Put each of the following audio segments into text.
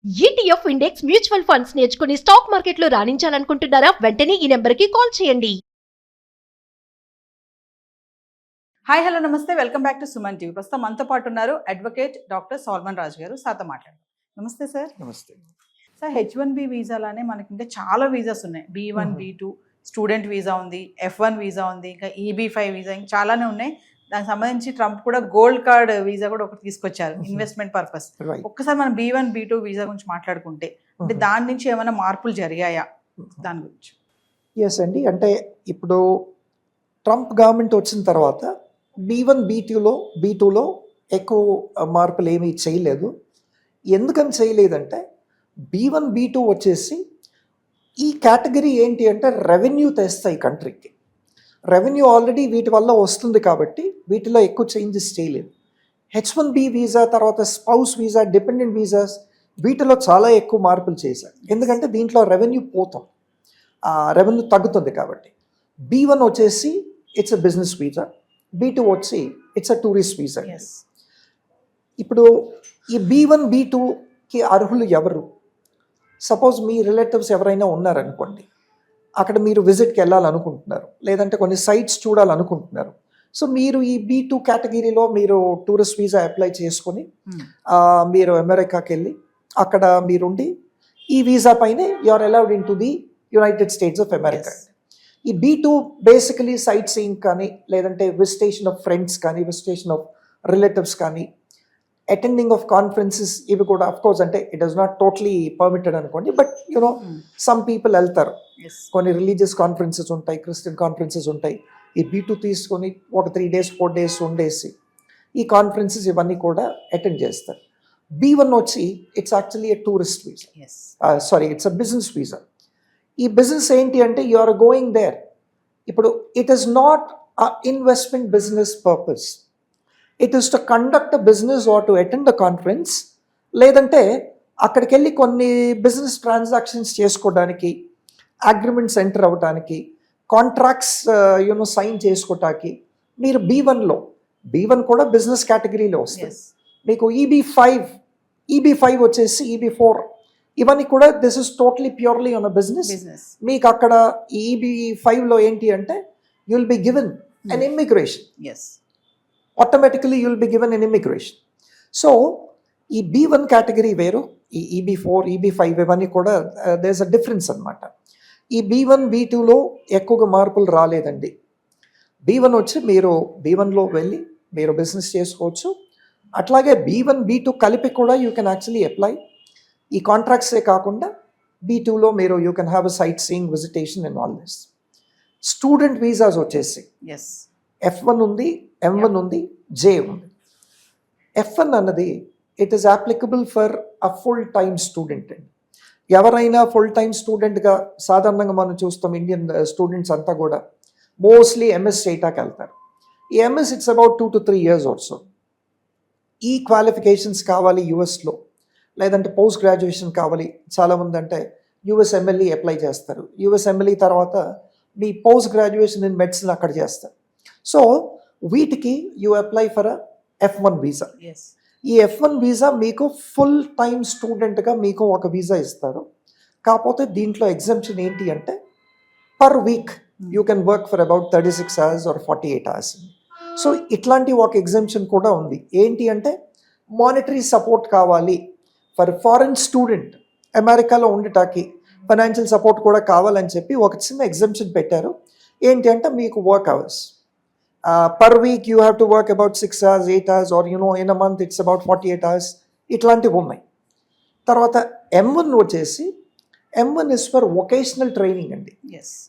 ETF index mutual funds నేర్చుకుని stock మార్కెట్లో రాణించాలనుకుంటున్నారా? వెంటనే ఈ నెంబర్కి కాల్ చేయండి. హాయ్ హలో నమస్తే, welcome back to Suman TV. ప్రస్తుతం మనతో పాటు ఉన్నారు అడ్వకేట్ డాక్టర్ సాల్మన్ రాజు గారు. సార్తో మాట్లాడారు. నమస్తే సార్. నమస్తే సార్, H1B వీసాలానే మనకి ఇంకా చాలా వీసాస్ ఉన్నాయి. B1 B2 స్టూడెంట్ వీసా ఉంది, F1 వీసా ఉంది, ఇంకా EB5 వీసా, ఇంకా చాలానే ఉన్నాయి. దానికి సంబంధించి ట్రంప్ కూడా గోల్డ్ కార్డ్ వీసా కూడా ఒకటి తీసుకొచ్చారు ఇన్వెస్ట్మెంట్ పర్పస్. ఒక్కసారి మనం B1 B2 వీసా గురించి మాట్లాడుకుంటే, అంటే దాని నుంచి ఏమైనా మార్పులు జరిగాయా దాని గురించి? ఎస్ అండి, అంటే ఇప్పుడు ట్రంప్ గవర్నమెంట్ వచ్చిన తర్వాత B1 B2లో ఎక్కువ మార్పులు ఏమీ చేయలేదు. ఎందుకని చేయలేదంటే B1 B2 వచ్చేసి ఈ కేటగిరీ ఏంటి అంటే రెవెన్యూ తెస్తాయి కంట్రీకి. రెవెన్యూ ఆల్రెడీ వీటి వల్ల వస్తుంది కాబట్టి వీటిలో ఎక్కువ చేంజెస్ చేయలేదు. H1B వీసా, తర్వాత స్పౌస్ వీసా, డిపెండెంట్ వీసాస్, వీటిలో చాలా ఎక్కువ మార్పులు చేశారు. ఎందుకంటే దీంట్లో రెవెన్యూ పోతుంది, రెవెన్యూ తగ్గుతుంది కాబట్టి. B1 వచ్చేసి it's a business visa, B2 వచ్చి ఇట్స్ అ టూరిస్ట్ వీసా. ఇప్పుడు ఈ B1 B2కి అర్హులు ఎవరు? సపోజ్ మీ రిలేటివ్స్ ఎవరైనా ఉన్నారనుకోండి, అక్కడ మీరు విజిట్కి వెళ్ళాలనుకుంటున్నారు, లేదంటే కొన్ని సైట్స్ చూడాలనుకుంటున్నారు. సో మీరు ఈ B2 కేటగిరీలో మీరు టూరిస్ట్ వీసా అప్లై చేసుకొని మీరు అమెరికాకి వెళ్ళి అక్కడ మీరుండి ఈ వీసా పైనే you are allowed in to the United States of America. ఈ B2 బేసికలీ సైట్ సీయింగ్ కానీ, లేదంటే విజిటేషన్ ఆఫ్ ఫ్రెండ్స్ కానీ, విజిటేషన్ ఆఫ్ రిలేటివ్స్ కానీ, అటెండింగ్ ఆఫ్ కాన్ఫరెన్సెస్, ఇవి కూడా అఫ్ కోర్స్ అంటే it is not totally permitted అనుకోండి, బట్ యునో సమ్ పీపుల్ వెళ్తారు. కొన్ని రిలీజియస్ కాన్ఫరెన్సెస్ ఉంటాయి, క్రిస్టియన్ కాన్ఫరెన్సెస్ ఉంటాయి. ఈ B2 తీసుకొని ఒక 3 days 4 days ఉండేసి ఈ కాన్ఫరెన్సెస్ ఇవన్నీ కూడా అటెండ్ చేస్తారు. B1 వచ్చి it's actually a tourist visa, sorry it's a business visa. ఈ బిజినెస్ ఏంటి అంటే యు ఆర్ గోయింగ్ దేర్. ఇప్పుడు it is not a investment business purpose, it is to conduct a business are to attend a conference, లేదంటే అక్కడికి వెళ్ళి కొన్ని business transactions చేసుకోవడానికి, agreements enter అవ్వడానికి, కాంట్రాక్ట్స్ సైన్ చేసుకోవటానికి మీరు B1 కూడా బిజినెస్ కేటగిరీలో వస్తుంది. మీకు EB5 వచ్చేసి EB4, ఇవన్నీ కూడా this is totally purely on a business. మీకు అక్కడ EB5లో ఏంటి అంటే you will be given an immigration, automatically you will be given an immigration. So ఈ B1 కేటగిరీ వేరు, ఈ EB4 EB5 ఇవన్నీ కూడా దేర్ ఇస్ అ డిఫరెన్స్ అనమాట. ఈ B1 B2లో ఎక్కువగా మార్పులు రాలేదండి. B1 వచ్చి మీరు B1లో వెళ్ళి మీరు బిజినెస్ చేసుకోవచ్చు. అట్లాగే B1 B2 కలిపి కూడా యూ కెన్ యాక్చువల్లీ అప్లై. ఈ కాంట్రాక్ట్సే కాకుండా B2లో మీరు you can have a sight seeing, visitation and all this. Student visas వచ్చేసి F1 ఉంది, M1 ఉంది, J ఉంది. F1 అన్నది it is applicable for a full time student అండి. ఎవరైనా ఫుల్ టైమ్ స్టూడెంట్గా సాధారణంగా మనం చూస్తాం, ఇండియన్ స్టూడెంట్స్ అంతా కూడా మోస్ట్లీ MS స్టేటాకి వెళ్తారు. ఈ MS it's about 2 to 3 years also. ఈ క్వాలిఫికేషన్స్ కావాలి యూఎస్లో, లేదంటే పోస్ట్ గ్రాడ్యుయేషన్ కావాలి. చాలామంది అంటే USMLE అప్లై చేస్తారు. USMLE తర్వాత మీ పోస్ట్ గ్రాడ్యుయేషన్ ఇన్ మెడిసిన్ అక్కడ చేస్తారు. సో వీటికి you apply for F1 visa. ఈ F1 వీసా మీకు ఫుల్ టైమ్ స్టూడెంట్గా మీకు ఒక వీసా ఇస్తారు. కాకపోతే దీంట్లో ఎగ్జంప్షన్ ఏంటి అంటే per week you can work for about 36 hours or 48 hours. So ఇట్లాంటి ఒక ఎగ్జంప్షన్ కూడా ఉంది. ఏంటి అంటే మానిటరీ సపోర్ట్ కావాలి ఫర్ ఫారెన్ స్టూడెంట్, అమెరికాలో ఉండటానికి ఫైనాన్షియల్ సపోర్ట్ కూడా కావాలని చెప్పి ఒక చిన్న ఎగ్జంప్షన్ పెట్టారు. ఏంటి అంటే మీకు work hours per week you have to work about 6 hours 8 hours, or in a month it's about 48 hours, ఇట్లాంటివి ఉన్నాయి. తర్వాత M1 వచ్చేసి M1 is for vocational training అండి.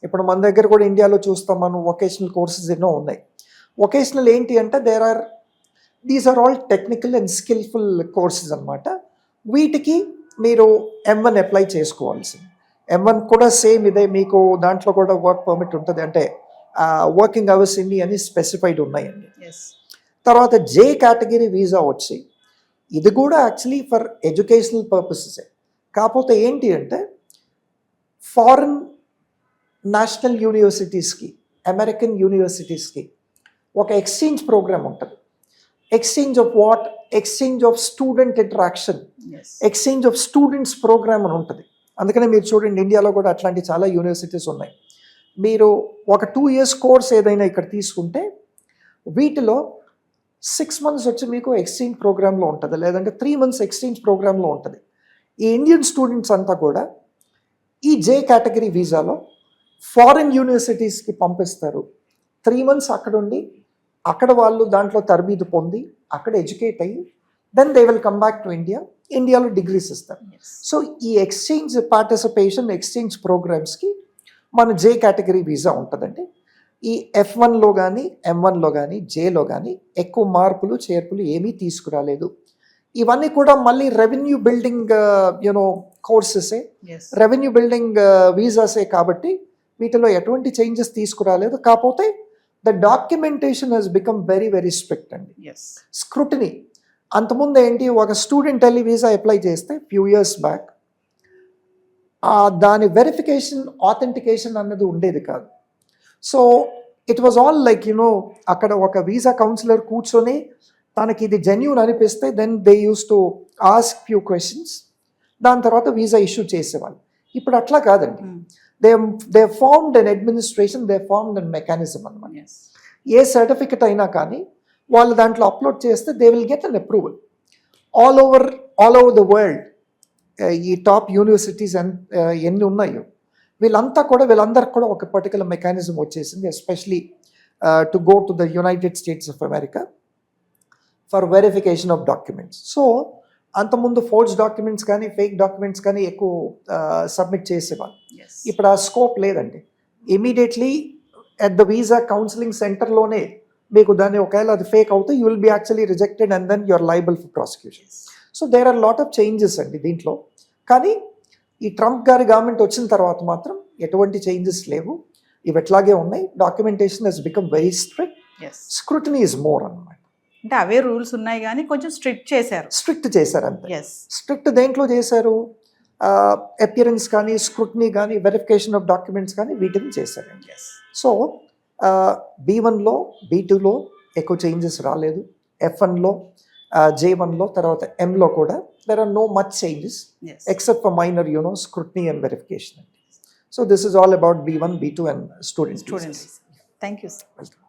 ఇప్పుడు మన దగ్గర కూడా ఇండియాలో చూస్తాం మనం, వొకేషనల్ కోర్సెస్ ఎన్నో ఉన్నాయి. వొకేషనల్ ఏంటి అంటే these are all technical and skillful courses అనమాట. వీటికి మీరు M1 అప్లై చేసుకోవాల్సింది. M1 కూడా సేమ్ ఇదే, మీకు దాంట్లో కూడా వర్క్ పర్మిట్ ఉంటుంది, అంటే వర్కింగ్ అవర్స్ ఇన్ని అని స్పెసిఫైడ్ ఉన్నాయండి. తర్వాత J కేటగిరీ వీసా వచ్చి ఇది కూడా యాక్చువల్లీ ఫర్ ఎడ్యుకేషనల్ పర్పసెస్. కాకపోతే ఏంటి అంటే ఫారిన్ నేషనల్ యూనివర్సిటీస్కి, అమెరికన్ యూనివర్సిటీస్కి ఒక ఎక్స్చేంజ్ ప్రోగ్రామ్ ఉంటుంది. Exchange of what, exchange of student interaction, yes exchange of students program అని ఉంటుంది. అందుకనే మీరు చూడండి ఇండియాలో కూడా అట్లాంటి చాలా యూనివర్సిటీస్ ఉన్నాయి. మీరు ఒక 2 years కోర్స్ ఏదైనా ఇక్కడ తీసుకుంటే వీటిలో 6 months వచ్చి మీకు ఎక్స్చేంజ్ ప్రోగ్రాంలో ఉంటుంది, లేదంటే 3 months ఎక్స్చేంజ్ ప్రోగ్రాంలో ఉంటుంది. ఈ ఇండియన్ స్టూడెంట్స్ అంతా కూడా ఈ జే కేటగిరీ వీసాలో ఫారిన్ యూనివర్సిటీస్కి పంపిస్తారు. 3 months అక్కడ ఉండి అక్కడ వాళ్ళు దాంట్లో తరబీదు పొంది అక్కడ ఎడ్యుకేట్ అయ్యి then they will come back to India, ఇండియాలో డిగ్రీస్ ఇస్తారు. సో ఈ ఎక్స్చేంజ్ పార్టిసిపేషన్, ఎక్స్చేంజ్ ప్రోగ్రామ్స్కి మన జే కేటగిరీ వీసా ఉంటుందండి. ఈ F1లో కానీ M1లో కానీ జేలో కానీ ఎక్కువ మార్పులు చేర్పులు ఏమీ తీసుకురాలేదు. ఇవన్నీ కూడా మళ్ళీ రెవెన్యూ బిల్డింగ్ కోర్సెసే, ఎస్ రెవెన్యూ బిల్డింగ్ వీసాసే కాబట్టి వీటిలో ఎటువంటి చేంజెస్ తీసుకురాలేదు. కాకపోతే the documentation has become very very strict అండి. ఎస్ స్క్రూటినీ అంతకుముందు ఏంటి, ఒక స్టూడెంట్ వెళ్ళి వీసా అప్లై చేస్తే ఫ్యూ ఇయర్స్ బ్యాక్ దాని వెరిఫికేషన్, ఆథెంటికేషన్ అన్నది ఉండేది కాదు. So it was all like అక్కడ ఒక వీసా కౌన్సిలర్ కూర్చొని తనకి ఇది జెన్యూన్ అనిపిస్తే then they use to ask few questions, దాని తర్వాత వీసా ఇష్యూ చేసేవాళ్ళు. ఇప్పుడు అట్లా కాదండి. They formed an administration, they formed an mechanism అనమాట. ఎస్ ఏ సర్టిఫికెట్ అయినా కానీ వాళ్ళు దాంట్లో అప్లోడ్ చేస్తే they will get an approval all over the world. ఈ టాప్ యూనివర్సిటీస్ ఎన్ని ఉన్నాయో వీళ్ళందరికి కూడా ఒక పర్టికులర్ మెకానిజం వచ్చేసింది, especially to go to the United States of America for verification of documents. So అంతకుముందు ఫోర్జ్ డాక్యుమెంట్స్ కానీ ఫేక్ డాక్యుమెంట్స్ కానీ ఎక్కువ సబ్మిట్ చేసేవాళ్ళు. ఎస్ ఇప్పుడు ఆ స్కోప్ లేదండి. Immediately at the visa counselling సెంటర్లోనే మీకు దాన్ని ఒకవేళ అది ఫేక్ అవుతే you will be actually rejected and then you're liable for prosecution. So there are lot of changes అండి దీంట్లో. కానీ ఈ ట్రంప్ గారి గవర్నమెంట్ వచ్చిన తర్వాత మాత్రం ఎటువంటి చేంజెస్ లేవు, ఇవి ఎట్లాగే ఉన్నాయి. Documentation has become very strict, as scrutiny is more అన్నమాట. అంటే అవే రూల్స్ ఉన్నాయి కానీ కొంచెం స్ట్రిక్ట్ చేశారు. స్ట్రిక్ట్ చేశారు అంతే. ఎస్ స్ట్రిక్ట్ దేంట్లో చేశారు, అపియరెన్స్ కానీ స్క్రూటినీ కానీ వెరిఫికేషన్ ఆఫ్ డాక్యుమెంట్స్ కానీ వీటిని చేశారండి. ఎస్ సో B1లో B2లో ఎక్కువ చేంజెస్ రాలేదు. F1లో J1లో తర్వాత Mలో కూడా there are no much changes yes except for minor scrutiny and verification. So this is all about B1, B2 and student visas. Students. Thank you sir. Welcome.